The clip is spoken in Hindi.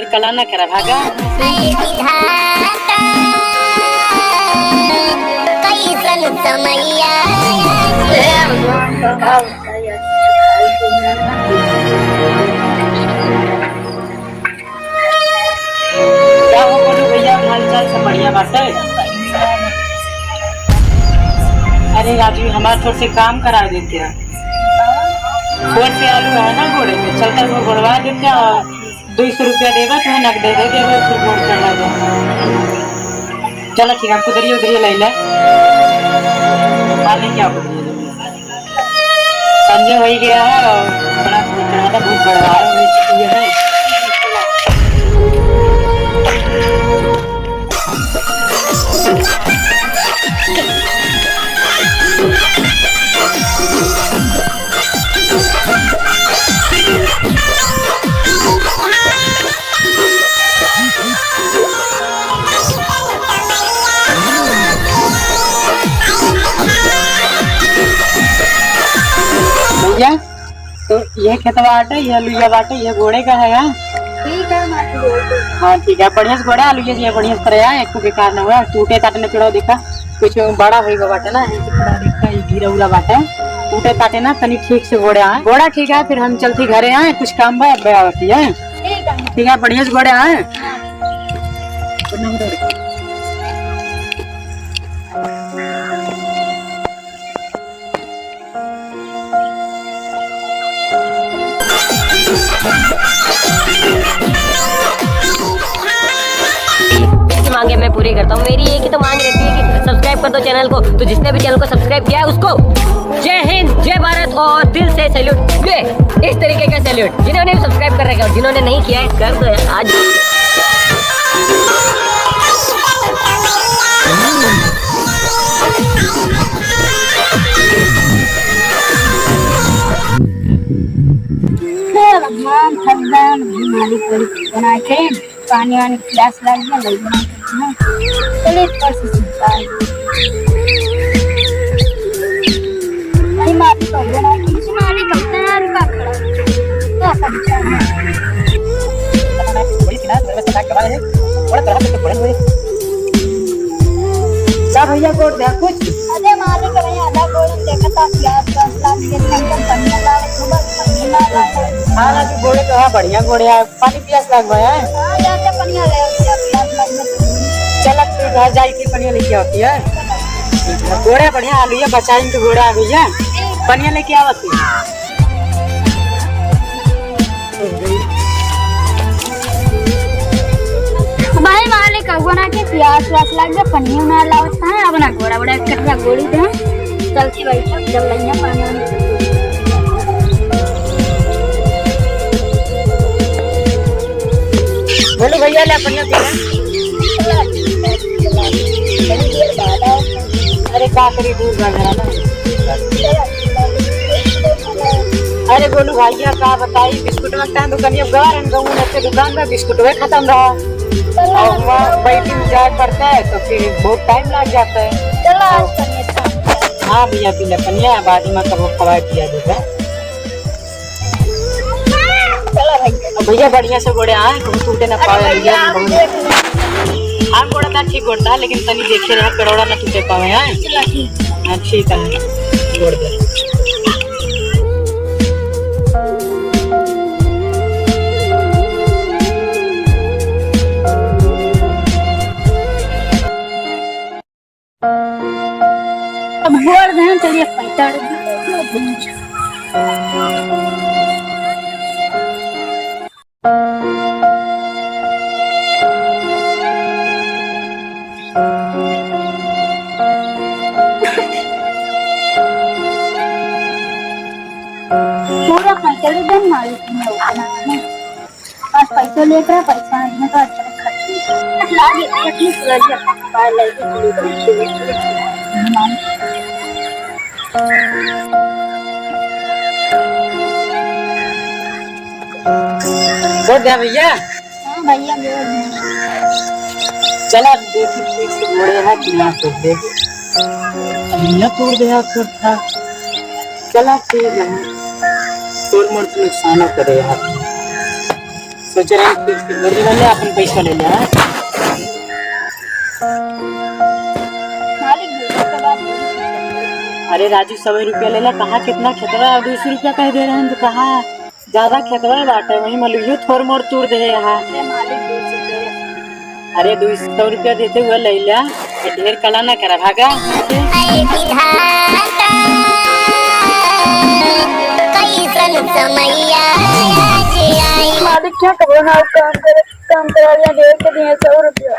कला ना करा भागा क्या हो बोलो भैया, हाल चाल सब बढ़िया बात है। अरे राजू हमारे थोड़े से काम करा देते हैं। छोट से आलू है ना घोड़े में, चलकर वो घोड़वा देते हैं और 200 रुपया देगा तो नकद दे देगा, फिर घोड़ चढ़ा दो। चलो ठीक है, हमको उधरिए उधरिए ले ले नहीं क्या संजय वही गया है और बड़ा चढ़ाता बहुत बड़ा है। भैया तो ये खेतवा बाटे, ये आलूया बाटे, ये घोड़े का है। ठीक है हाँ ठीक है, बढ़िया से घोड़ा आलूया जी बढ़िया से करे है, एक बेकार ना हुआ। टूटे ताटे पेड़ो देखा कुछ बड़ा होगा बाटे ना, देखा ये गिरा उला बाटे, टूटे ताटे ना तनी ठीक से घोड़े आए। घोड़ा ठीक है, फिर हम चलती घरे आए, कुछ काम बा है। ठीक है बढ़िया से घोड़े आए। मांगे मैं पूरी करता हूँ। मेरी एक ही तो मांग रहती है कि सब्सक्राइब कर दो चैनल को। तो जिसने भी चैनल को सब्सक्राइब किया है उसको जय हिंद, जय भारत और दिल से सैल्यूट। ये इस तरीके का सैल्यूट। जिन्होंने भी सब्सक्राइब कर रखा है और जिन्होंने नहीं किया है कर दो यार आज। भगवान भगवान बना के पानी वानी प्यास लग गया चले पर से सीखता है नहीं मारी तो बना के इस मारी कब तैयार का खड़ा क्या समझा बड़ी क्लास में सटा के वाले बड़ा तरह से पढ़े हुए क्या भैया कोड दे कुछ। अरे मारी का नहीं आधा गोल देखा था प्यास लग के अंदर पन्ना डाल सुबह पन्ना डाल। हाँ ना घोड़े तो है बढ़िया घोड़े है, पानी प्यास लग गया है। हां जाते पनिया ले प्यास लग गया। चल तू घर जाई के पनिया लेके आती है। घोड़े बढ़िया आलू है, बचाई तो घोड़ा आ भैया पनिया लेके आवती है। भाई मालिक बना के प्यास व्यास लग गया पनिया ना लावत है अपना घोड़ा बड़ा कटरा गोड़ी दे चलती बैठा जब लइया पानी बोलो भैया ले पनिया पी। अरे का करी दूर जाना ना। अरे बोलू भैया का बताई बिस्कुट में दुकानिया गारन गाँव में दुकान में बिस्कुट वे खत्म रहा और वहाँ बैठी में जाए पड़ता है तो फिर बहुत टाइम लग जाता है। हाँ भैया पी ले पनिया, बाजी में कब खवाए पिया देगा। भैया बढ़िया से घोड़े आए टूटे ना पावे भैया। हाँ घोड़ा ना ठीक घोड़ता है लेकिन तनी देखे रहे पेड़ोड़ा ना टूटे पावे हैं। हाँ ठीक है घोड़ दे। अब घोड़ दें चलिए पैसा पूरा पैसा दें मालिक में उतना आज पैसा लेकर पैसा नहीं का अच्छा खर्च लागे इतनी सुरक्षा पाए लगे छोड़ दे भैया। हां भैया चला देखी ठीक से घोड़े है कि ना तो देख ये तोड़ दे तो था। चला ठीक है तोड़ मोड़ तो नुकसान करे यार। सोच रहे हैं कि मुर्गी वाले अपन पैसा ले लिया। मालिक दूसरे के बाद बोली। अरे राजू 100 रुपया ले ला, कहाँ कितना खेतवा 200 रुपया कह दे रहे हैं तो कहाँ ज्यादा खेतवा बाटे वही मालूम थोड़ मोड़ तोड़ दे यहाँ। अरे मालिक 200 दे। अरे 200 रुपया देते हुए ले लिया, ये ढेर कला ना करा भागा। मालिक क्या करो ना काम करा लिया, ढेर के दिए 100 रुपया।